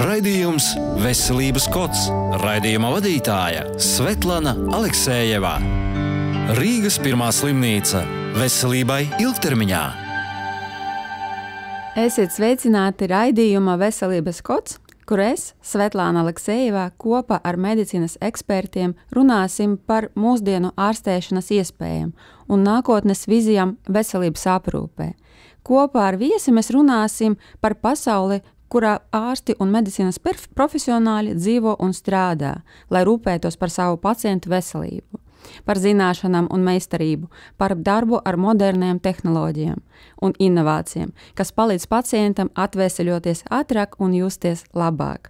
Raidījums Veselības kods. Raidījuma vadītāja Svetlana Aleksejevā. Rīgas pirmā slimnīca veselībai ilgtermiņā. Esiet sveicināti raidījuma Veselības kods, kur es, Svetlana Aleksejevā, kopā ar medicīnas ekspertiem runāsim par mūsdienu ārstēšanas iespējām un nākotnes vizijām veselības aprūpē. Kopā ar viesi mēs runāsim par pasauli, kurā ārsti un medicīnas profesionāļi dzīvo un strādā, lai rūpētos par savu pacientu veselību, par zināšanām un meistarību, par darbu ar modernām tehnoloģijām un inovācijām, kas palīdz pacientam atveseļoties ātrāk un justies labāk.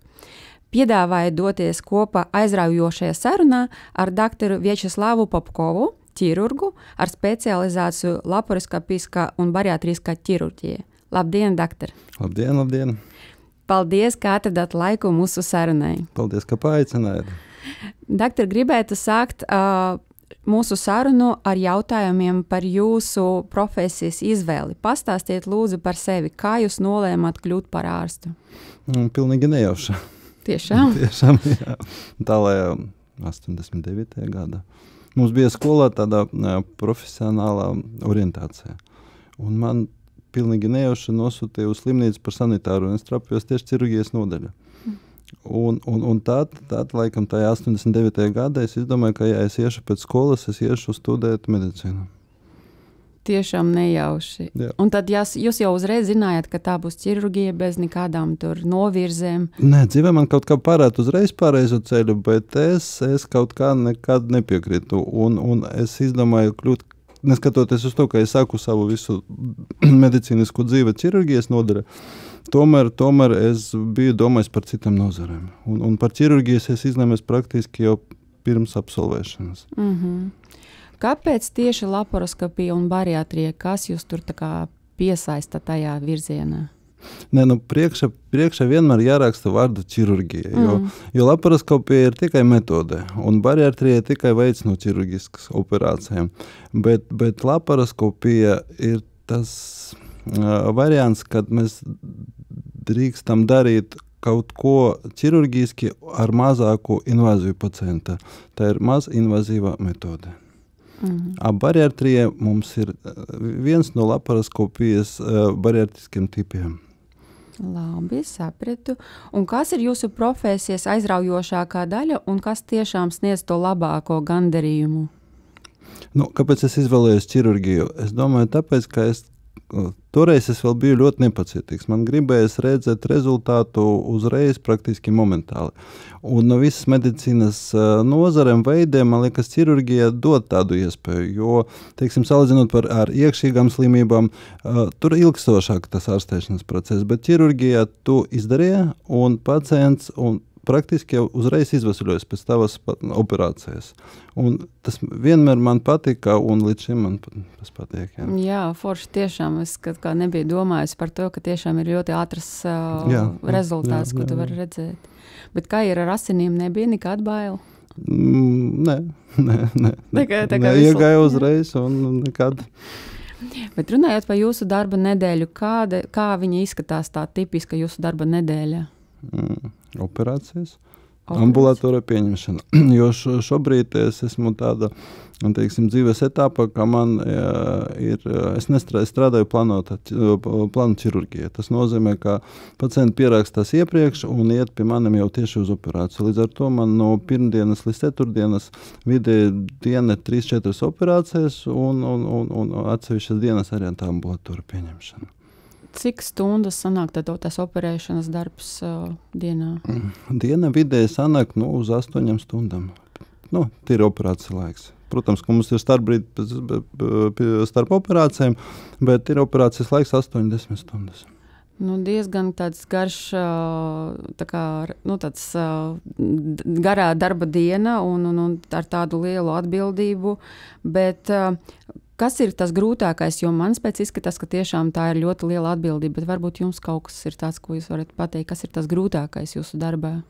Piedāvāju doties kopā aizraujošajā sarunā ar doktoru Vjačeslavu Popkovu, ķirurgu ar specializāciju laparoskopiskā un bariatriskā ķirurģija. Labdien, doktor! Labdien, labdien! Paldies, ka atradāt laiku mūsu sarunai. Paldies, ka paaicinājāt. Doktor, gribētu sākt mūsu sarunu ar jautājumiem par jūsu profesijas izvēli. Pastāstiet lūdzu par sevi, kā jūs nolēmāt kļūt par ārstu? Pilnīgi nejauša. Tiešām? Tiešām, jā. Tālējā 89. gadā. Mums bija skolā tāda profesionālā orientācija. Un man pilnīgi nejauši nosūtīja uz slimnīcu par sanitāru, un es trapījos tieši ķirurģijas nodaļa. Un tad, laikam, tajā 89. gadā es izdomāju, ka, ja es iešu pēc skolas, es iešu studēt medicīnu. Tiešām nejauši. Jā. Un tad jūs jau uzreiz zinājāt, ka tā būs ķirurģija bez nekādām tur novirzēm? Nē, dzīvē man kaut kā pārēt uzreiz pārējo ceļu, bet es kaut kā nekad nepiekrītu. Un es izdomāju kļūt, neskatoties uz to, ka es sāku savu visu medicīnisku dzīvi ķirurģijas nodaļā, tomēr es biju domājis par citām nozarēm. Un par ķirurģijas es izlēmies praktiski jau pirms absolvēšanas. Kāpēc tieši laparoskopija un bariatrija? Kas jūs tur tā kā piesaista tajā virzienā? Nē, priekšā vienmēr jāraksta vārdu ķirurģija, jo laparoskopija ir tikai metode, un bariatrija tikai veids no ķirurģiskas operācijām. Bet laparoskopija ir tas variants, kad mēs drīkstam darīt kaut ko ķirurģiski ar mazāku invāziju pacienta. Tā ir maz invazīva metode. Bariatrija mums ir viens no laparoskopijas bariatriskiem tipiem. Labi, sapratu. Un kas ir jūsu profesijas aizraujošākā daļa un kas tiešām sniedz to labāko gandarījumu? Kāpēc es izvēlējos ķirurģiju? Es domāju, tāpēc, ka toreiz es vēl biju ļoti nepacietīgs. Man gribējās redzēt rezultātu uzreiz, praktiski momentāli. Un no visas medicīnas nozarēm veidiem, man liekas, ķirurģija dod tādu iespēju, jo, teiksim, salīdzinot ar iekšīgām slimībām, tur ilgstošāk tas ārstēšanas process, bet ķirurģijā tu izdarīji un pacients praktiski jau uzreiz izvesaļojas pēc tavas operācijas. Un tas vienmēr man patika, un līdz šim man tas patīk. Jā, forši tiešām. Es kā nebiju domājis par to, ka tiešām ir ļoti ātrs rezultāts, ko tu vari redzēt. Bet kā ir ar asinīm, nebija nekāda baila? Nē. Iegāja uzreiz un nekad. Bet runājot par jūsu darba nedēļu, kā viņa izskatās tā tipiska jūsu darba nedēļa? Operācijas, ambulatorā pieņemšana. Jo šobrīd es esmu tāda, teiksim, dzīves etapā, ka man es strādāju plānu ķirurģiju. Tas nozīmē, ka pacienti pierakstās iepriekš un iet pie maniem jau tieši uz operāciju. Līdz ar to man no pirmdienas līdz ceturtdienas vidēji diena 3-4 operācijas un atsevišķas dienas arī tā ambulatorā pieņemšana. Cik stundas sanāk tas operēšanas darbs dienā? Diena vidēji sanāk uz 8 stundām. Tie ir operācija laiks. Protams, ka mums ir starp operācijām, bet ir operācijas laiks 8-10 stundas. Diezgan tāds garš, tāds garā darba diena un ar tādu lielu atbildību, bet kas ir tas grūtākais, jo man pēc izskatās, ka tiešām tā ir ļoti liela atbildība, bet varbūt jums kaut kas ir tāds, ko jūs varat pateikt, kas ir tas grūtākais jūsu darbā?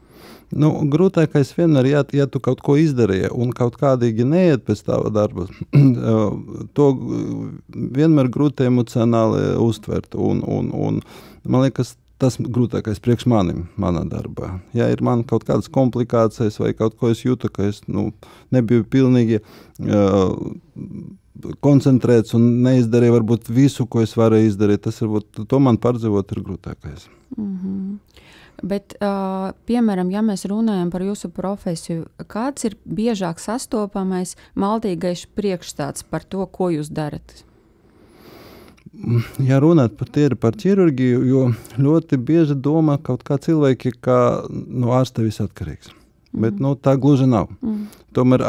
Grūtākais vienmēr, ja tu kaut ko izdarīji un kaut kādīgi neiet pēc tava darba, to vienmēr grūti emocionāli uztvert. Un man liekas, tas grūtākais priekš manim, manā darbā. Ja ir man kaut kādas komplikācijas vai kaut ko es jūtu, ka es nebiju pilnīgi koncentrēts un neizdarīju varbūt visu, ko es varēju izdarīt, tas varbūt to man pārdzīvot ir grūtākais. Bet, piemēram, ja mēs runājam par jūsu profesiju, kāds ir biežāk sastopamais maltīgais priekšstats par to, ko jūs darat? Ja runāt par ķirurģiju, jo ļoti bieži domā kaut kā cilvēki, ka no ārsta viss atkarīgs. Bet tā gluži nav. Tomēr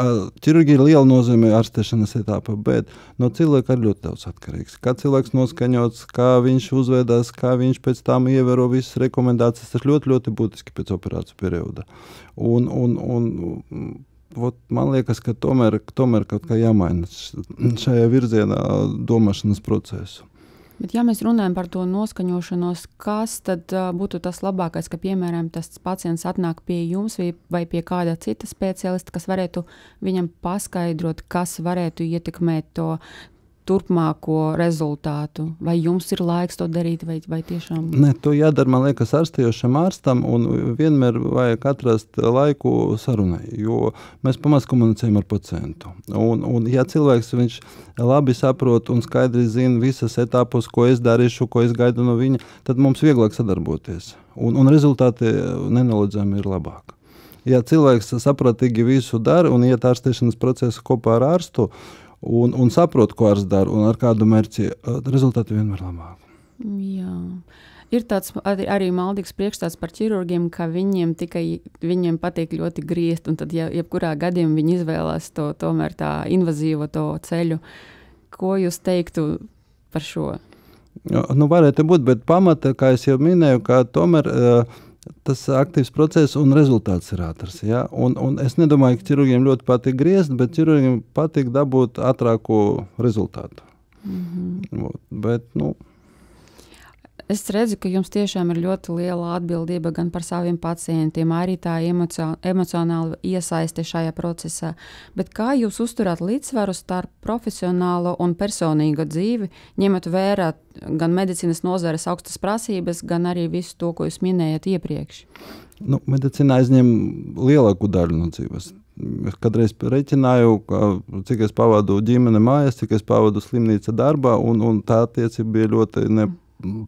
ķirurģija ir liela nozīme ārstēšanas etapā, bet no cilvēka ir ļoti daudz atkarīgs. Kā cilvēks noskaņots, kā viņš uzvedās, kā viņš pēc tam ievēro visas rekomendācijas, tas ļoti, ļoti būtiski pēc operāciju perioda. Man liekas, ka tomēr kaut kā jāmaina šajā virzienā domāšanas procesu. Bet ja mēs runājam par to noskaņošanos, kas tad būtu tas labākais, ka, piemēram, tas pacients atnāk pie jums vai pie kāda cita specialista, kas varētu viņam paskaidrot, kas varētu ietekmēt to turpmāko rezultātu? Vai jums ir laiks to darīt, vai tiešām? Ne, to jādara, man liekas, ārstējošam ārstam, un vienmēr vajag atrast laiku sarunai, jo mēs pamaz komunicējam ar pacientu. Un ja cilvēks, viņš labi saprot un skaidri zina visas etapus, ko es darīšu, ko es gaidu no viņa, tad mums vieglāk sadarboties. Un rezultāti nenoliedzami ir labāk. Ja cilvēks saprotīgi visu dara un iet ārstēšanas procesu kopā ar ārstu, un saprot, ko ārsts dara un ar kādu mērķi, rezultāti vienmēr labāk. Jā. Ir tāds arī maldīgs priekšstats par ķirurgiem, ka viņiem patīk ļoti griezt, un tad jebkurā gadījumā viņi izvēlās tomēr tā invazīvo to ceļu. Ko jūs teiktu par šo? Varētu būt, bet pamata, kā es jau minēju, ka tomēr tas aktīvs process un rezultāts ir ātrs. Ja? Un es nedomāju, ka ķirurgiem ļoti patīk griezt, bet ķirurgiem patīk dabūt ātrāku rezultātu. Bet, Es redzu, ka jums tiešām ir ļoti liela atbildība gan par saviem pacientiem, arī tā emocionāla iesaiste šajā procesā. Bet kā jūs uzturat līdzsvaru starp profesionālo un personīgo dzīvi, ņemot vērā gan medicīnas nozares augstas prasības, gan arī visu to, ko jūs minējat iepriekš? Medicīna aizņem lielāku daļu no dzīves. Es kādreiz reķināju, cik es pavadu ģimene mājās, cik es pavadu slimnīca darbā, un tā attiecība bija ļoti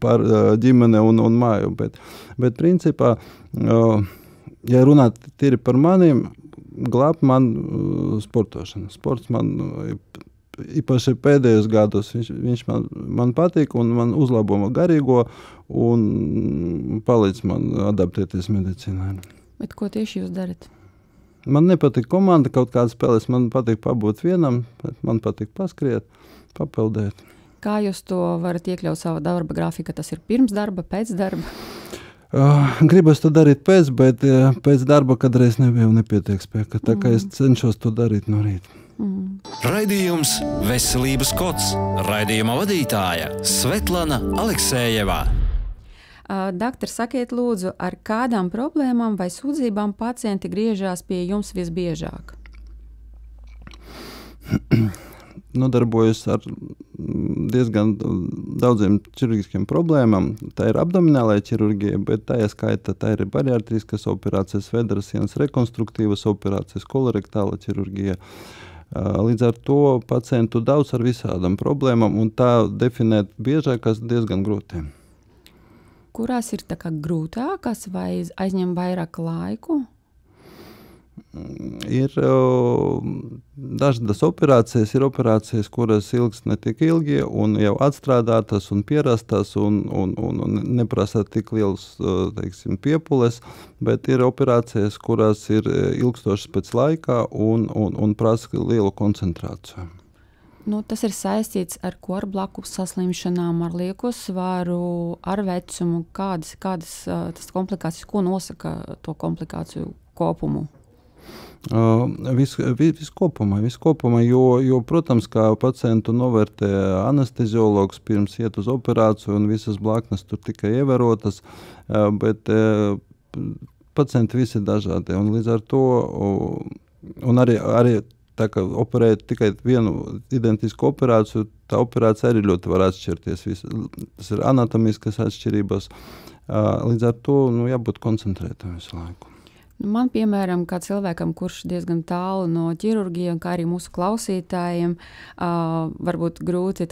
par ģimene un māju. Bet principā, ja runāt tīri par maniem, glāb man sportošana. Sports man, īpaši pēdējos gados, viņš man patīk un man uzlabo garīgo un palīdz man adaptēties medicīnai. Bet ko tieši jūs darat? Man nepatīk komanda kaut kādas spēles, man patīk pabūt vienam, man patīk paskriet, papeldēt. Kā jūs to varat iekļaut savā darba grafikā? Tas ir pirms darba, pēc darba? Gribas to darīt pēc, bet pēc darba kādreiz nebija nepietiek spēka, tā kā es cenšos to darīt no rīta. Raidījums Veselības kods. Raidījuma vadītāja Svetlana Aleksejeva. Doktor, sakiet lūdzu, ar kādām problēmām vai sūdzībām pacienti griežās pie jums visbiežāk? Nodarbojos ar diezgan daudziem ķirurģiskiem problēmām. Tā ir abdominālā ķirurģija, bet tā skaita, tā ir bariatriskas operācijas, vēdera sienas rekonstruktīvas operācijas, kolorektāla ķirurģija. Līdz ar to pacientu daudz ar visādām problēmām, un tā definēt biežākās diezgan grūti. Kurās ir tā kā grūtākas vai aizņem vairāk laiku? Ir dažādas operācijas, kuras ilgs ne tik ilgi un jau atstrādātas un pierastas un neprasa tik liels, piepules, bet ir operācijas, kuras ir ilgstošas pēc laikā un prasa lielu koncentrāciju. Tas ir saistīts ar ko? Ar blakus saslimšanām, ar lieko svaru, ar vecumu? Kādas tas komplikācijas, ko nosaka to komplikāciju kopumu? Viss kopumā, jo, protams, kā pacientu novērtē anesteziologs pirms iet uz operāciju un visas blaknes tur tikai ievērotas, bet pacienti visi ir dažādi, un līdz ar to, un arī tā kā operēt tikai vienu identisku operāciju, tā operācija arī ļoti var atšķirties. Tas ir anatomiskas atšķirības, Līdz ar to jābūt koncentrētam visu laiku. Man, piemēram, kā cilvēkam, kurš diezgan tālu no ķirurģija, un kā arī mūsu klausītājiem, varbūt grūti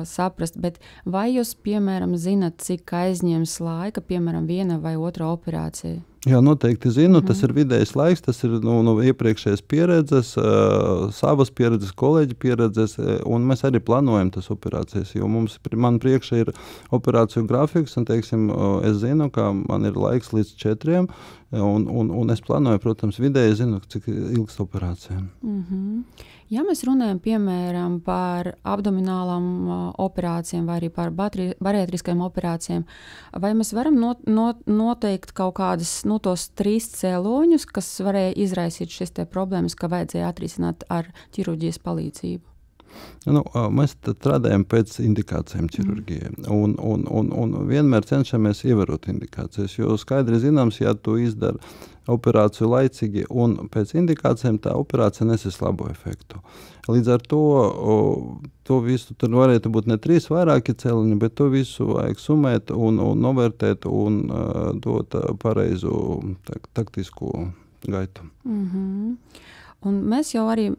saprast, bet vai jūs, piemēram, zinat, cik aizņems laika, piemēram, viena vai otra operācija? Jā, noteikti zinu. Tas ir vidējais laiks, tas ir no iepriekšējas pieredzes, savas pieredzes, kolēģi pieredzes, un mēs arī plānojam tas operācijas, jo man priekšā ir operāciju grafiks, un, teiksim, es zinu, ka man ir laiks līdz 4, un es plānoju, protams, vidēji zinu, cik ilgs operācija. Ja mēs runājam, piemēram, par abdominālām operācijām vai arī par bariatriskajām operācijām, vai mēs varam noteikt kaut kādus tos 3 cēloņus, kas varēja izraisīt šīs problēmas, ka vajadzēja atrisināt ar ķirurģijas palīdzību? Mēs strādājam pēc indikācijām ķirurģijai, un vienmēr cenšamies ievērot indikācijas, jo skaidri zināms, ja tu izdari operāciju laicīgi un pēc indikācijām, tā operācija neses labu efektu. Līdz ar to visu, tur varētu būt ne 3 vairāki cēloņi, bet to visu vajag summēt un novērtēt un dot pareizu taktisku gaitu. Un mēs jau arī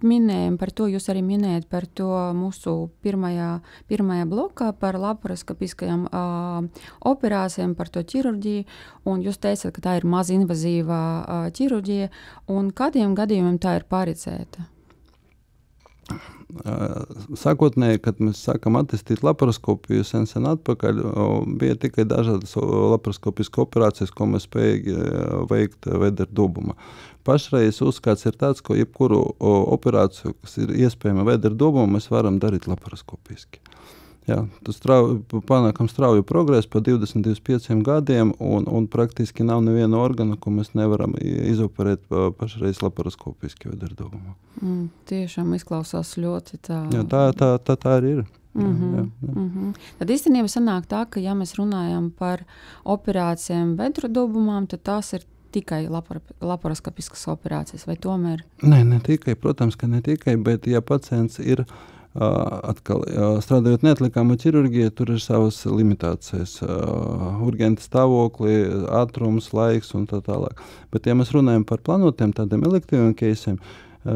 minējam par to, jūs arī minējat par to mūsu pirmajā blokā par laparoskopiskajām operācijām, par to ķirurģiju, un jūs teicat, ka tā ir mazinvazīvā ķirurģija, un kādiem gadījumiem tā ir paredzēta? Sākotnēji, kad mēs sākam attīstīt laparoskopiju sen atpakaļ, bija tikai dažādas laparoskopiskas operācijas, ko mēs spējīgi veikt vedera dobuma. Pašreiz uzskats ir tāds, ka jebkuru operāciju, kas ir iespējama vedera dobuma, mēs varam darīt laparoskopiski. Jā, tas panākam strauju progresu pa 20-25 gadiem, un praktiski nav neviena organa, ko mēs nevaram izoperēt pašreiz laparoskopiski vedera dobumā. Tiešām izklausās ļoti tā. Jā, tā arī ir. Jā. Tad īstenībā sanāk tā, ka ja mēs runājam par operācijām vedera dobumām, tad tās ir tikai laparoskopiskas operācijas, vai tomēr? Ne tikai, protams, ka ne tikai, bet ja pacients ir atkal strādājot neatliekamo ķirurģiju, tur ir savas limitācijas, urgenta stāvokli, ātrums, laiks un tā tālāk. Bet ja mēs runājam par plānotiem tādiem elektīviem keisiem,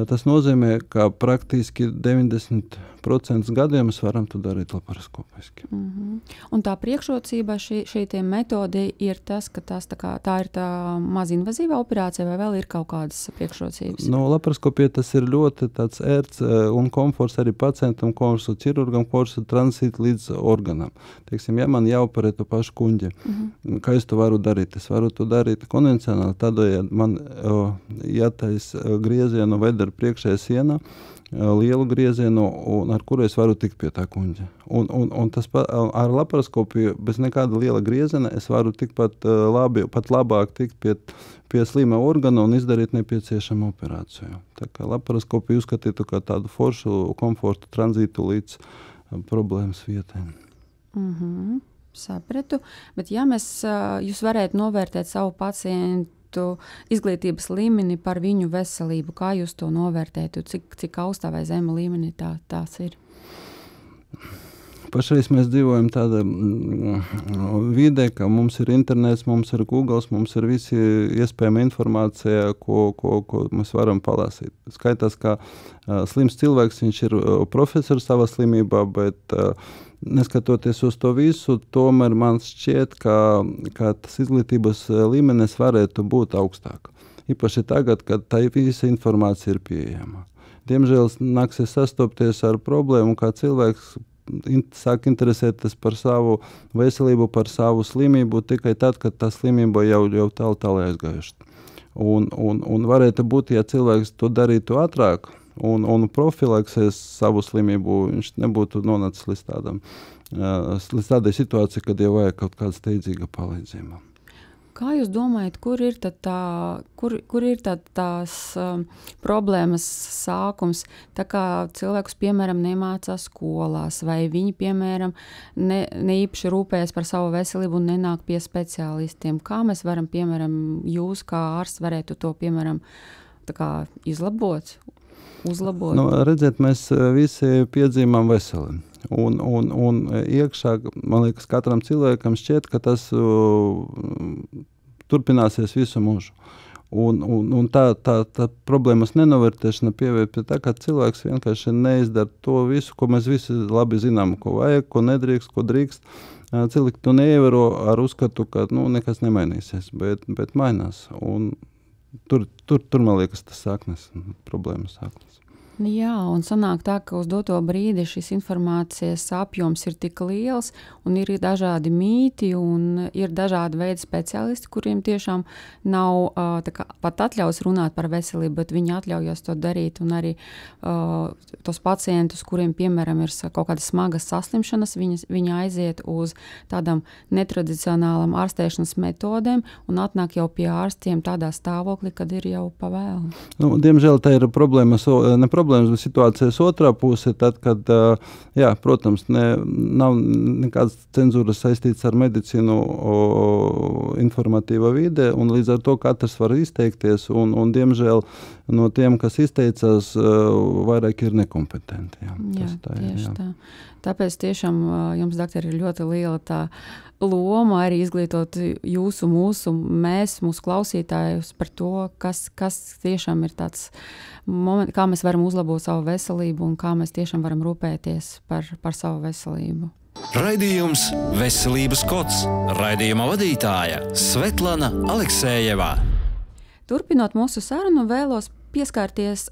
tas nozīmē, ka praktiski 90% gadiem mēs varam to darīt laparoskopiski. Un tā priekšrocība šī metode ir tas, ka tā ir tā mazinvazīvā operācija, vai vēl ir kaut kādas priekšrocības? Laparoskopija tas ir ļoti tāds ērts un komforts arī pacientam, komforts ķirurgam, komforts transīt līdz organam. Teiksim, ja man jāoperē to pašu kuņģi, kā es to varu darīt? Es varu to darīt konvencionāli, tādēļ man jātais griezienu vedera priekšējā sienā, lielu griezienu, ar kuru es varu tikt pie tā kuņģa. Un tas ar laparoskopiju bez nekāda liela grieziena es varu tikpat labi, pat labāk tikt pie slima organa un izdarīt nepieciešamu operāciju. Tā kā laparoskopiju uzskatītu kā tādu foršu, komfortu tranzītu līdz problēmas vietai. Sapratu, bet ja jūs varētu novērtēt savu pacientu izglītības līmeni par viņu veselību, kā jūs to novērtētu, cik augstā vai zema līmenī tās ir? Pašreiz mēs dzīvojam tādā vidē, ka mums ir internets, mums ir Google, mums ir visi iespējama informācija, ko mēs varam palasīt. Skaitās, ka slims cilvēks, viņš ir profesors savā slimībā, bet neskatoties uz to visu, tomēr man šķiet, ka tas izglītības līmenis varētu būt augstāk. Īpaši tagad, kad tā visa informācija ir pieejama. Diemžēl nāksies sastopties ar problēmu, kā cilvēks sāk interesēties par savu veselību, par savu slimību tikai tad, kad tā slimība jau tālu aizgājuši. Un varētu būt, ja cilvēks to darītu ātrāk, un profilaksēs savu slimību, viņš nebūtu nonācis līdz tādai situācijai, kad jau vajag kaut kāda steidzīga palīdzība. Kā jūs domājat, kur ir tās problēmas sākums? Tā kā cilvēkus, piemēram, nemācās skolās, vai viņi, piemēram, ne īpaši rūpējas par savu veselību un nenāk pie speciālistiem. Kā mēs varam, piemēram, jūs kā ārsts varētu to, piemēram, tā kā uzlabot? Redziet, mēs visi piedzīmām veseli. Un iekšā, man liekas, katram cilvēkam šķiet, ka tas turpināsies visu mūžu. Un tā problēmas nenovērtēšana pievērt pie tā, ka cilvēks vienkārši neizdara to visu, ko mēs visi labi zinām, ko vajag, ko nedrīkst, ko drīkst. Cilvēki to neievēro ar uzskatu, ka nekas nemainīsies, bet mainās. Un tur, man liekas, tas problēmas sāknes. Jā, un sanāk tā, ka uz doto brīdi šis informācijas apjoms ir tik liels, un ir dažādi mīti, un ir dažādi veidi speciālisti, kuriem tiešām nav pat atļaus runāt par veselību, bet viņi atļaujas to darīt, un arī tos pacientus, kuriem, piemēram, ir kaut kādas smagas saslimšanas, viņi aiziet uz tādām netradicionālām ārstēšanas metodēm, un atnāk jau pie ārstiem tādā stāvoklī, kad ir jau pavēlu. Diemžēl tā ir problēmas, bet situācijas otrā puse, tad, kad, protams, nav nekādas cenzūras saistīts ar medicīnu informatīva vide, un līdz ar to katrs var izteikties, un diemžēl no tiem, kas izteicās, vairāk ir nekompetenti. Tā. Tāpēc tiešām jums, doktori, ir ļoti liela tā loma arī izglītot mūsu klausītājus par to, kas tiešām ir tāds moments, kā mēs varam uzlabot savu veselību un kā mēs tiešām varam rūpēties par savu veselību. Raidījums Veselības kods. Raidījuma vadītāja Svetlana Aleksejeva. Turpinot mūsu sarunu, vēlos pieskarties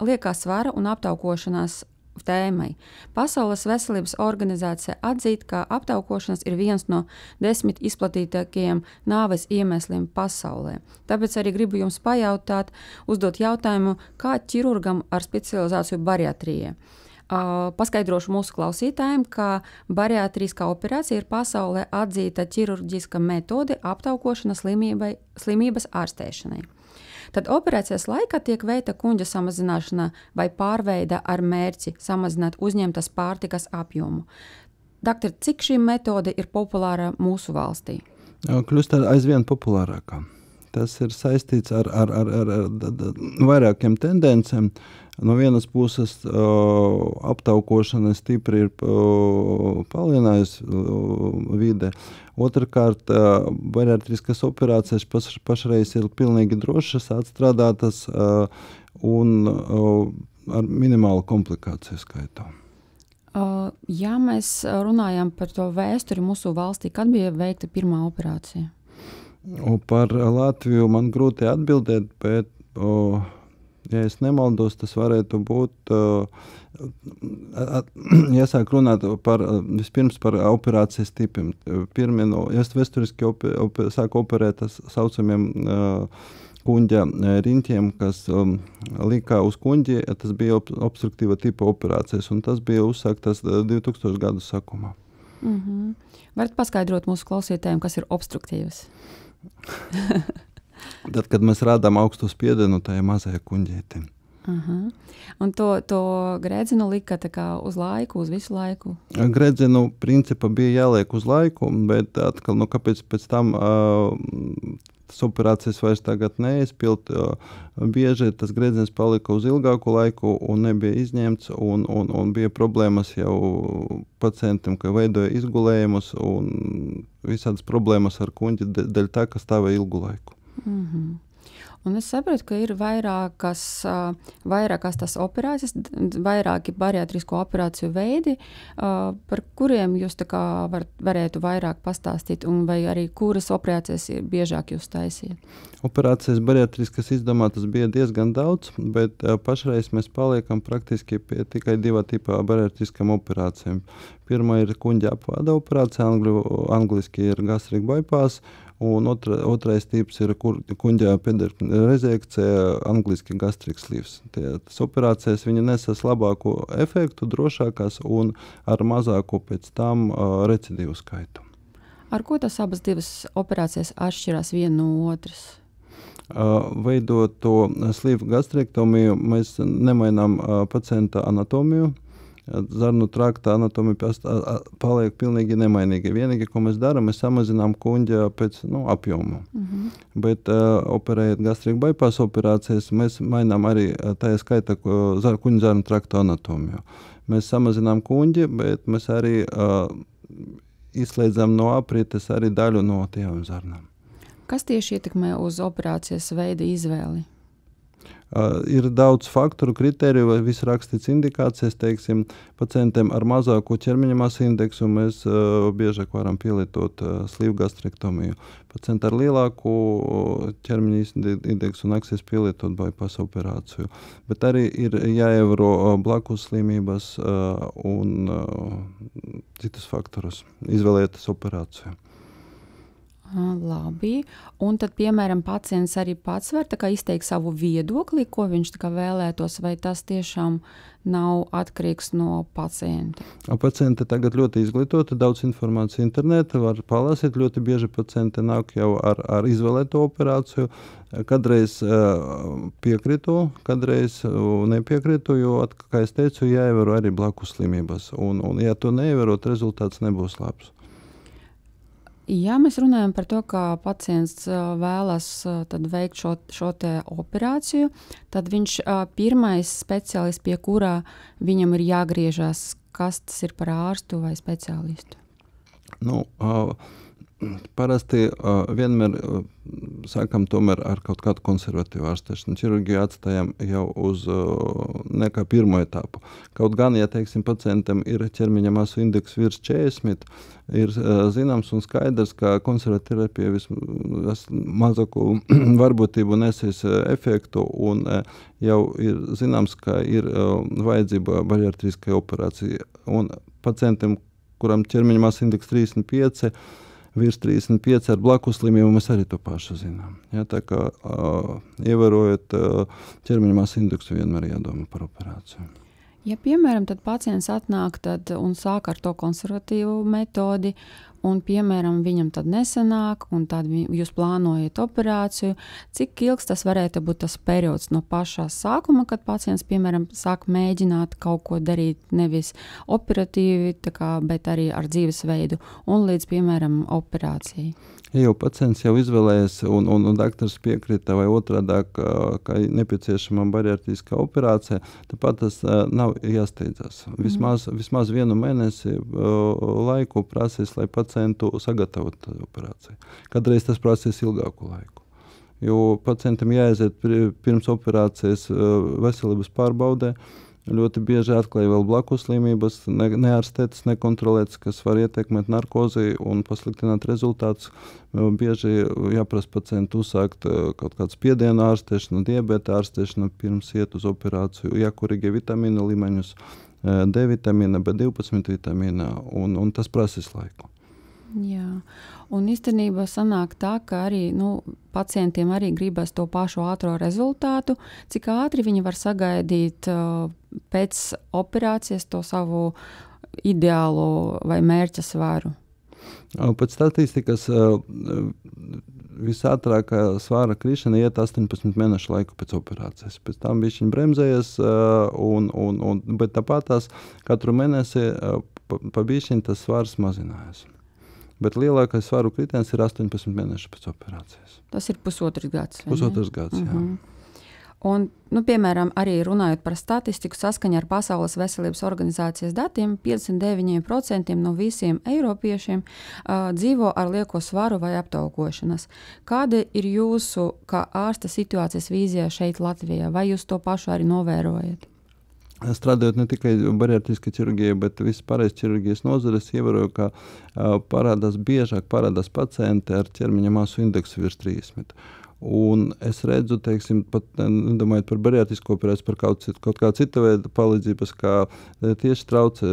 liekā svara un aptaukošanās tēmai. Pasaules veselības organizācija atzīt, ka aptaukošanas ir viens no 10 izplatītākajiem nāves iemesliem pasaulē. Tāpēc arī gribu jums pajautāt, uzdot jautājumu, kā ķirurgam ar specializāciju bariatrijā. Paskaidrošu mūsu klausītājiem, ka bariatriskā operācija ir pasaulē atzīta ķirurģiska metode aptaukošanas slimības ārstēšanai. Tad operācijas laikā tiek veikta kuņģa samazināšana vai pārveide ar mērķi samazināt uzņemtas pārtikas apjomu. Doktor, cik šī metode ir populāra mūsu valstī? Kļūst aizvien populārākā. Tas ir saistīts ar vairākiem tendencēm. No vienas puses aptaukošana stipri ir palielinājusi vide. Otrakārt, bariatriskas operācijas pašreiz ir pilnīgi drošas, atstrādātas un ar minimālu komplikāciju skaitu. Ja mēs runājam par to vēsturi mūsu valstī, kad bija veikta pirmā operācija? Par Latviju man grūti atbildēt, bet, ja es nemaldos, tas varētu būt, jāsāk runāt vispirms par operācijas tipiem. Ja vēsturiski sāk operēt saucamiem kuņģa riņķiem, kas lika uz kuņģi, tas bija obstruktīva tipa operācijas, un tas bija uzsāktas 2000 gadu sākumā. Varat paskaidrot mūsu klausītājiem, kas ir obstruktīvas? Tad, kad mēs rādām augstu spiedienu tajā mazajā kuņģītī. Un to grēdzinu lika tā kā uz laiku, uz visu laiku? Grēdzinu principā bija jāliek uz laiku, bet atkal, kāpēc pēc tam tas operācijas vairs tagad neizpild, bieži tas grēdzins palika uz ilgāku laiku un nebija izņemts, un bija problēmas jau pacientiem, ka veidoja izgulējumus un visādas problēmas ar kuņģi dēļ tā, ka stāvēja ilgu laiku. Un es saprotu, ka ir vairākas tās operācijas, vairāki bariatrisko operāciju veidi, par kuriem jūs tā kā varētu vairāk pastāstīt, un vai arī kuras operācijas biežāk jūs taisiet? Operācijas bariatriskas izdomātas bija diezgan daudz, bet pašreiz mēs paliekam praktiski pie tikai 2 tipa bariatriskām operācijām. Pirmā ir kuņģa apvāda operācija, angliski ir gastric bypass, un otrais tips ir kuņģa pēdējā rezekcija, angliski gastric sleeves. Tas operācijas viņi nesas labāku efektu, drošākās un ar mazāku pēc tam recidīvu skaitu. Ar ko tas abas divas operācijas atšķirās viena no otras? Veidot to sleeve gastrektomiju, mēs nemainām pacienta anatomiju. zarnu trakta anatomija paliek pilnīgi nemainīga. Vienīgi, ko mēs darām, mēs samazinām kuņģa pēc apjomu. Bet operējot gastrīgu bypass operācijas, mēs mainām arī tajā skaitā kuņģa zarnu trakta anatomiju. Mēs samazinām kuņģi, bet mēs arī izslēdzam no aprites arī daļu no tiem zarnām. Kas tieši ietekmē uz operācijas veida izvēli? Ir daudz faktoru, kritēriju vai viss rakstīts indikācijas, teiksim, pacientiem ar mazāku ķermeņa masu indeksu mēs biežāk varam pielietot slīvu gastrektomiju. Pacienti ar lielāku ķermeņa indeksu nāksies pielietot bypass operāciju. Bet arī ir jāievēro blakus slimības un citus faktorus, izvēlētas operāciju. Labi, un tad, piemēram, pacients arī pats var izteikt savu viedokli, ko viņš vēlētos, vai tas tiešām nav atkarīgs no pacienta? Pacienti tagad ļoti izglītoti, daudz informāciju internetā, var palasīt, ļoti bieži pacienti nāk jau ar izvēlēto operāciju. Kadreiz piekrītu, kadreiz nepiekrītu, jo, kā es teicu, jāievēro arī blakus slimības, un ja to neievarot, rezultāts nebūs labs. Ja mēs runājam par to, ka pacients vēlas tad veikt šo te operāciju, tad viņš pirmais speciālists, pie kurā viņam ir jāgriežas, kas tas ir par ārstu vai speciālistu? Parasti vienmēr sākam tomēr ar kaut kādu konservatīvu ārstēšanu. Ķirurģiju atstājam jau uz nekā pirmo etapu. Kaut gan, ja teiksim, pacientam ir ķermeņa masu indeks virs 40, ir zināms un skaidrs, ka konservatīvterapija mazāku varbūtību nesīs efektu, un jau ir zināms, ka ir vajadzība bariatriskai operācija. Un pacientiem, kuram ķermeņa masu indeks 35, virs 35 ar blakus slimību, mēs arī to pašu zinām. Ja, tā kā ievērojot ķermeņa masu indeksu, vienmēr jādomā par operāciju. Ja, piemēram, tad pacients atnāk un sāk ar to konservatīvu metodi, un, piemēram, viņam tad nesanāk, un tad jūs plānojat operāciju, cik ilgs tas varētu būt tas periods no pašā sākuma, kad pacients, piemēram, sāk mēģināt kaut ko darīt nevis operatīvi, bet arī ar dzīvesveidu, un līdz, piemēram, operācijai? Ja jau pacients jau izvēlējies un daktars piekrita vai otrādāk, ka nepieciešama bariatriskā operācija, tāpat tas nav jāsteidzas. Vismaz 1 mēnesi laiku prasīs, lai pacientu sagatavotu operāciju. Kadreiz tas prasīs ilgāku laiku. Jo pacientam jāaiziet pirms operācijas veselības pārbaudē. Ļoti bieži atklāja vēl blakus slimības, neārstētas, nekontrolētas, kas var ietekmēt narkozi un pasliktināt rezultātus. Bieži jāprasa pacientu uzsākt kaut kādu spiedienu ārstēšanu, diabēta ārstēšanu pirms iet uz operāciju, jākorigē vitamīnu līmeņus, D vitamīna, B12 vitamīna, un tas prasīs laiku. Jā, un īstenībā sanāk tā, ka arī pacientiem arī gribas to pašu ātro rezultātu. Cik ātri viņi var sagaidīt pēc operācijas to savu ideālo vai mērķa svaru? Pēc statistikas visātrākā svāra krišana iet 18 mēnešu laiku pēc operācijas. Pēc tam bišķiņ bremzējas, bet tāpatās katru mēnesi pa bišķiņ tas svārs mazinājās. Bet lielākais svaru kritiens ir 18 mēneši pēc operācijas. Tas ir pusotrs gads. Pusotrs gads, jā. Un, piemēram, arī runājot par statistiku, saskaņā ar Pasaules veselības organizācijas datiem, 59% no visiem eiropiešiem dzīvo ar lieko svaru vai aptaukošanas. Kāda ir jūsu, kā ārsta situācijas vīzija šeit Latvijā? Vai jūs to pašu arī novērojat? Strādājot ne tikai bariatriskā ķirurģijā, bet visas pārējās ķirurģijas nozares, ievēroju, ka biežāk parādās pacienti ar ķermeņa masu indeksu virs 30. Un es redzu, teiksim, pat nedomājot par bariatrisko operāciju, par kaut kā cita veida palīdzības, kā tieši traucē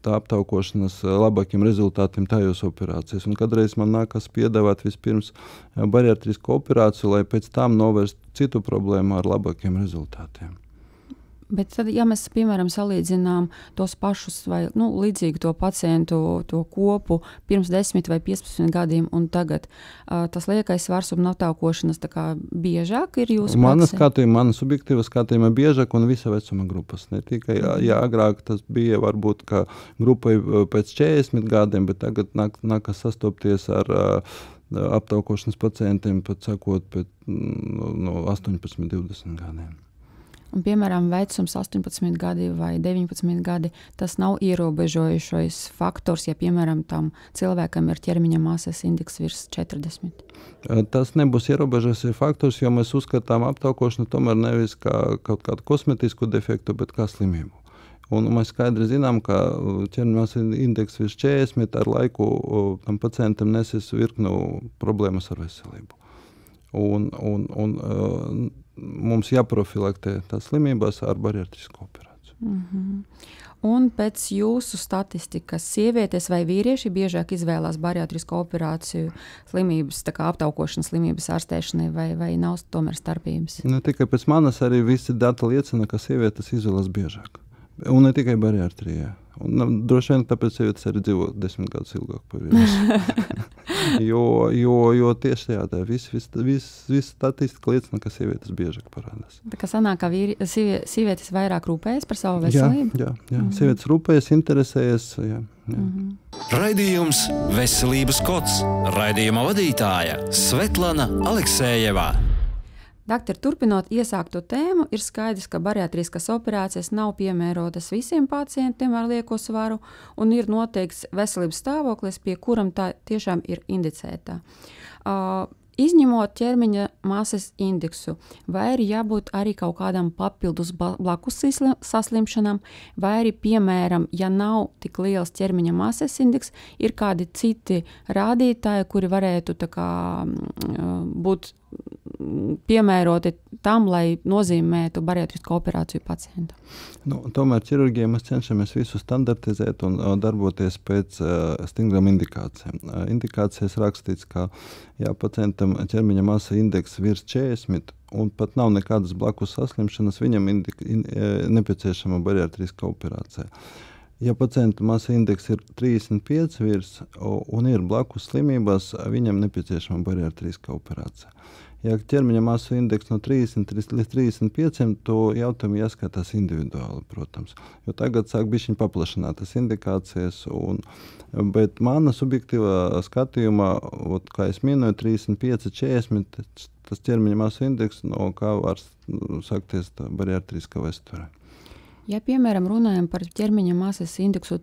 tā aptaukošanas labākiem rezultātiem tajos operācijas. Un kadreiz man nākas piedāvāt vispirms bariatrisko operāciju, lai pēc tam novērst citu problēmu ar labākiem rezultātiem. Bet tad, ja mēs, piemēram, salīdzinām tos pašus vai līdzīgi to pacientu, to kopu pirms 10 vai 15 gadiem un tagad, tas liekais svars un aptaukošanas tā kā biežāk ir jūsu praksē? Mana subjektīva skatījuma biežāk un visa vecuma grupas. Ne tikai, ja agrāk tas bija varbūt, ka grupai pēc 40 gadiem, bet tagad nākas sastopties ar aptaukošanas pacientiem, pat sakot, pēc 18-20 gadiem. Un, piemēram, vecums 18 gadi vai 19 gadi, tas nav ierobežojušais faktors, ja, piemēram, tam cilvēkam ir ķermeņa masas indeks virs 40. Tas nebūs ierobežojušais faktors, jo mēs uzskatām aptaukošanu tomēr nevis kā kaut kādu kosmetisku defektu, bet kā slimību. Un mēs skaidri zinām, ka ķermeņa masas indeks virs 40 ar laiku tam pacientam nesis virknu problēmas ar veselību. Un mums jāprofilaktē tās slimības ar bariatrisku operāciju. Un pēc jūsu statistikas sievietes vai vīrieši biežāk izvēlās bariatrisku operāciju slimības, tā kā aptaukošanas slimības ārstēšanai, vai nav tomēr starpības? Ne tikai pēc manas, arī visi dati liecina, ka sievietes izvēlas biežāk. Un ne tikai bariatrijā. Droši vien tāpēc sievietes arī dzīvo 10 gadus ilgāk par vīriešiem. jo tieši tā, viss statistika liecina, ka sievietes biežāk parādās. Tā kā sanāk, ka sievietes vairāk rūpējas par savu veselību? Jā. Sievietes rūpējas, interesējas. Jā. Raidījums Veselības kods. Raidījuma vadītāja Svetlana Aleksejevā. Doktor, turpinot iesākto tēmu, ir skaidrs, ka bariatriskas operācijas nav piemērotas visiem pacientiem ar lieko svaru un ir noteikts veselības stāvoklis, pie kuram tā tiešām ir indicēta. Izņemot ķermeņa masas indeksu, vai ir jābūt arī kaut kādam papildus blakus saslimšanām, vai arī, piemēram, ja nav tik liels ķermeņa masas indeks, ir kādi citi rādītāji, kuri varētu tā kā būt piemēroti tam, lai nozīmētu bariatrisku operāciju pacientam? Tomēr ķirurģijā mēs cenšamies visu standartizēt un darboties pēc stingrām indikācijām. Indikācijas rakstīts, ka ja pacientam ķermeņa masa indeks virs 40 un pat nav nekādas blakus saslimšanas, viņam nepieciešama bariatriska operācija. Ja pacienta masa indeks ir 35 virs un ir blakus slimības, viņam nepieciešama bariatriska operācija. Ja ķermeņa masa indeks no 30 līdz 35, to jautājumu jāskatās individuāli, protams. Jo tagad sāk bišķiņ paplašinātas indikācijas, bet mana subjektīvā skatījumā, kā es minēju, 35-40, tas ķermeņa masa indeks, no kā var sākties tā bariatriska vesture. Ja, piemēram, runājam par ķermeņa masas indeksu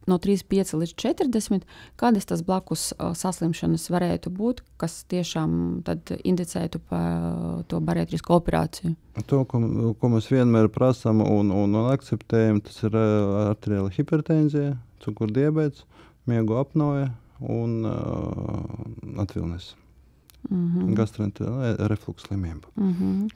no 35 līdz 40, kādas tas blakus saslimšanas varētu būt, kas tiešām tad indicētu par to bariatrisku operāciju? To, ko mēs vienmēr prasām un akceptējam, tas ir arteriāla hipertenzija, cukurdiabēts, miegu apnoja un atvilnes. Gastroenterīna refluksa slimība.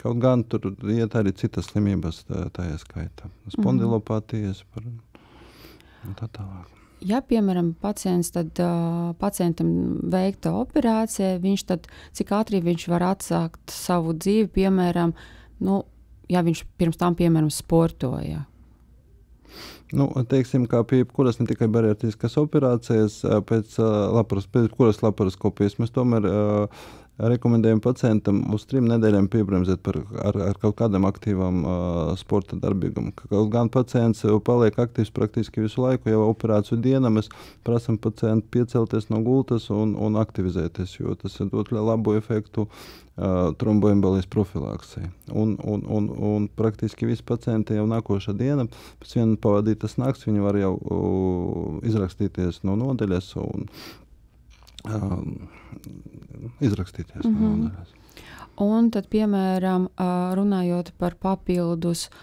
Kaut gan tur iet arī citas slimības, tā ieskaita. Spondilopātijas un tā tālāk. Ja, piemēram, pacientam veikta operācija, viņš tad, cik ātri viņš var atsākt savu dzīvi, piemēram, ja viņš pirms tam, piemēram, sportoja? Teiksim, kā pie kuras ne tikai bariatriskas operācijas, pēc kuras laparoskopijas mēs tomēr rekomendējam pacientam uz 3 nedēļām piebremzēt ar kaut kādam aktīvam sporta darbīgam. Kaut gan pacients paliek aktīvs praktiski visu laiku, jau operāciju dienā mēs prasam pacientu piecelties no gultas un aktivizēties, jo tas dod labu efektu tromboembolijas profilaksei. Un praktiski visi pacienti jau nākošā diena, pēc viena pavadītas nakts, viņi var jau izrakstīties no nodaļas un izrakstīties no nodaļas. Un tad, piemēram, runājot par papildus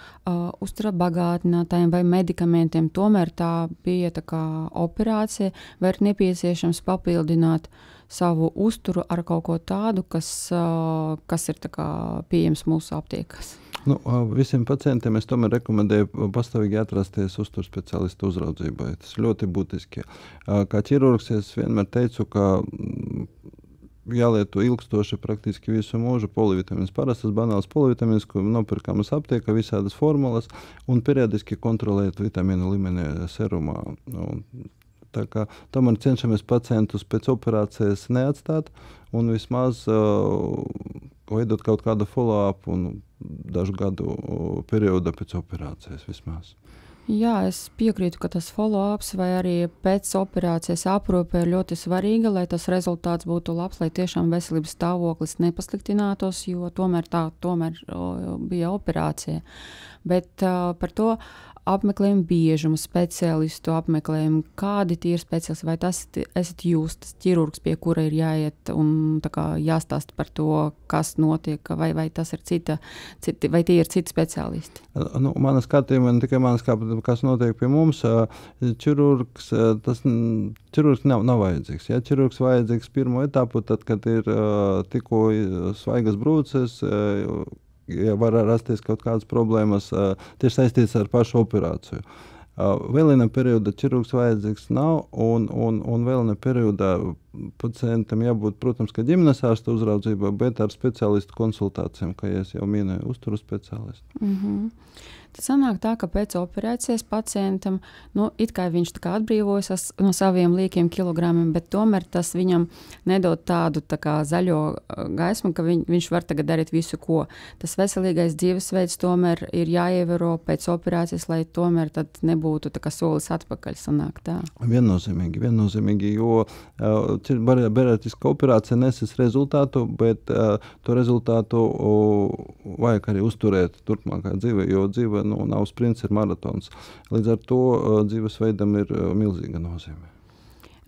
uzturabagātinātājiem vai medikamentiem, tomēr tā bija tā kā operācija, vai ir nepieciešams papildināt savu uzturu ar kaut ko tādu, kas ir tā kā pieejams mūsu aptiekās? Visiem pacientiem es tomēr rekomendēju pastāvīgi atrasties uzturu speciālistu uzraudzībai. Tas ļoti būtiski. Kā ķirurgs es vienmēr teicu, ka jālieto ilgstoši praktiski visu mūžu polivitamīns. Parastas banāls polivitamīns, ko nopirkamas aptiekā, visādas formulas, un periodiski kontrolēt vitamīnu līmeni serumā. Tā kā tomēr cenšamies pacientus pēc operācijas neatstāt, un vismaz veidot kaut kādu follow-up un dažu gadu periodu pēc operācijas vismaz. Jā, es piekrītu, ka tas follow-ups vai arī pēc operācijas aprūpe ir ļoti svarīga, lai tas rezultāts būtu labs, lai tiešām veselības stāvoklis nepasliktinātos, jo tomēr bija operācija. Bet par to apmeklējumu biežumu, speciālistu apmeklējumu, kādi tie ir speciālisti, vai tas esat jūs, tas ķirurgs, pie kura ir jāiet un tā kā jāstāst par to, kas notiek, vai tas ir vai tie ir citi speciālisti? Mana skatījuma, ne tikai mana skatījuma, kas notiek pie mums, ķirurgs nav vajadzīgs. Ja ķirurgs vajadzīgs pirmo etapu, tad, kad ir tikko svaigas brūces, ja var rasties kaut kādas problēmas tieši saistītas ar pašu operāciju. Vēl viena perioda ķirurgs vajadzīgs nav, un vēl viena perioda pacientam jābūt, protams, ka ģimenes ārsta uzraudzība, bet ar speciālistu konsultācijām, kā es jau minēju, uzturu speciālistu. Tad sanāk tā, ka pēc operācijas pacientam, it kā viņš tā kā atbrīvojas no saviem liekiem kilogramiem, bet tomēr tas viņam nedod tādu tā kā zaļo gaismu, ka viņš var tagad darīt visu, ko. Tas veselīgais dzīvesveids tomēr ir jāievēro pēc operācijas, lai tomēr tad nebūtu tā kā solis atpakaļ, sanāk tā. Viennozīmīgi, jo bariatriska operācija neses rezultātu, bet to rezultātu vajag arī uzturēt turpmākā dzīve, jo dzīve nav sprints, ir maratons. Līdz ar to dzīvesveidam ir milzīga nozīme.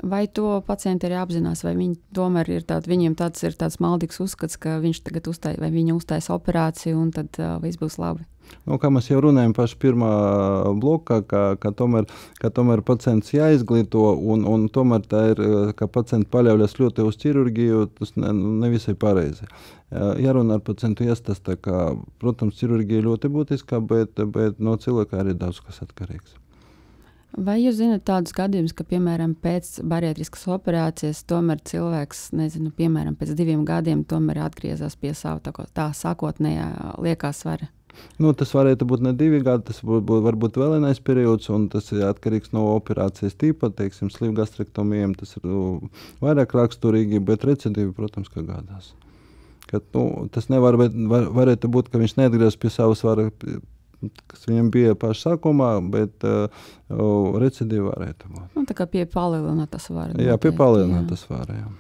Vai to pacienti arī apzinās, vai viņi tomēr viņiem tāds ir tāds maldīgs uzskats, ka viņš tagad viņa uztais operāciju un tad viss būs labi? Kā mēs jau runājam paši pirmā blokā, ka tomēr pacients jāizglīto, un tomēr tā ir, ka pacienti paļaujas ļoti uz ķirurģiju, tas nevisai pareizi. Jārunā ar pacientu iestāstā, ka, protams, ķirurģija ļoti būtiska, bet no cilvēka arī daudz kas atkarīgs. Vai jūs zināt tādus gadījumus, ka, piemēram, pēc bariatriskas operācijas tomēr cilvēks, piemēram, pēc 2 gadiem tomēr atgriezās pie savu tā sākotnējā liekā svara? Tas varētu būt ne 2 gadi, tas varbūt vēl vienais periods, un tas ir atkarīgs no operācijas tipa, teiksim, slīvgastrektomijiem, tas ir vairāk raksturīgi, bet recidīvi, protams, ka gadās. Tas varētu būt, ka viņš neatgriezās pie savu svara, kas viņam bija paša sākumā, bet recidīvi varētu būt. Tā kā pie palielināta svara. Jā, pie palielināta svara, jā.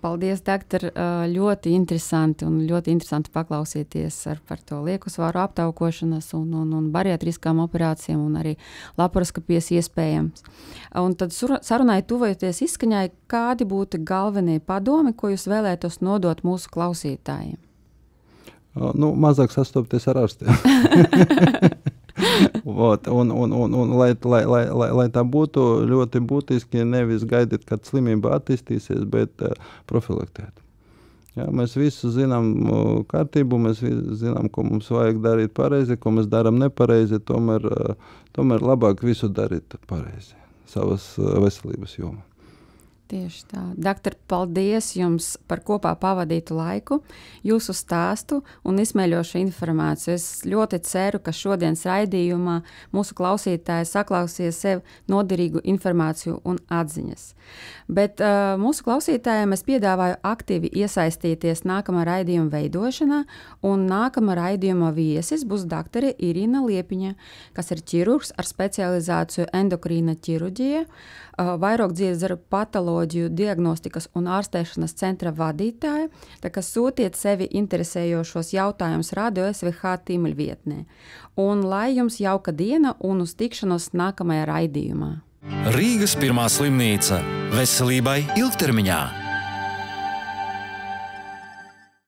Paldies, doktor. Ļoti interesanti paklausīties par to lieku svaru aptaukošanas un bariatriskām operācijām un arī laparoskopijas iespējams. Un tad sarunai tuvojoties izskaņai, kādi būtu galvenie padomi, ko jūs vēlētos nodot mūsu klausītājiem? Mazāk sastopties ar ārstiem. Lai tā būtu ļoti būtiski, nevis gaidīt, kad slimība attīstīsies, bet profilaktēt. Ja, mēs visi zinām kārtību, mēs zinām, ko mums vajag darīt pareizi, ko mēs darām nepareizi, tomēr labāk visu darīt pareizi, savas veselības jomā. Tieši tā. Doktor, paldies jums par kopā pavadītu laiku, jūsu stāstu un izsmeļošu informāciju. Es ļoti ceru, ka šodienas raidījumā mūsu klausītāji saklausīs sev noderīgu informāciju un atziņas. Bet mūsu klausītājiem es piedāvāju aktīvi iesaistīties nākamā raidījuma veidošanā, un nākamā raidījuma viesis būs doktore Irina Liepiņa, kas ir ķirurgs ar specializāciju endokrīna ķirurģija, vairogdzīvesdaru patoloģiju diagnostikas un ārstēšanas centra vadītāja, tā kā sūtiet sevi interesējošos jautājumus Radio SVH tīmeļvietnē. Un lai jums jauka diena un uz tikšanos nākamajā raidījumā. Rīgas pirmā slimnīca veselībai ilgtermiņā.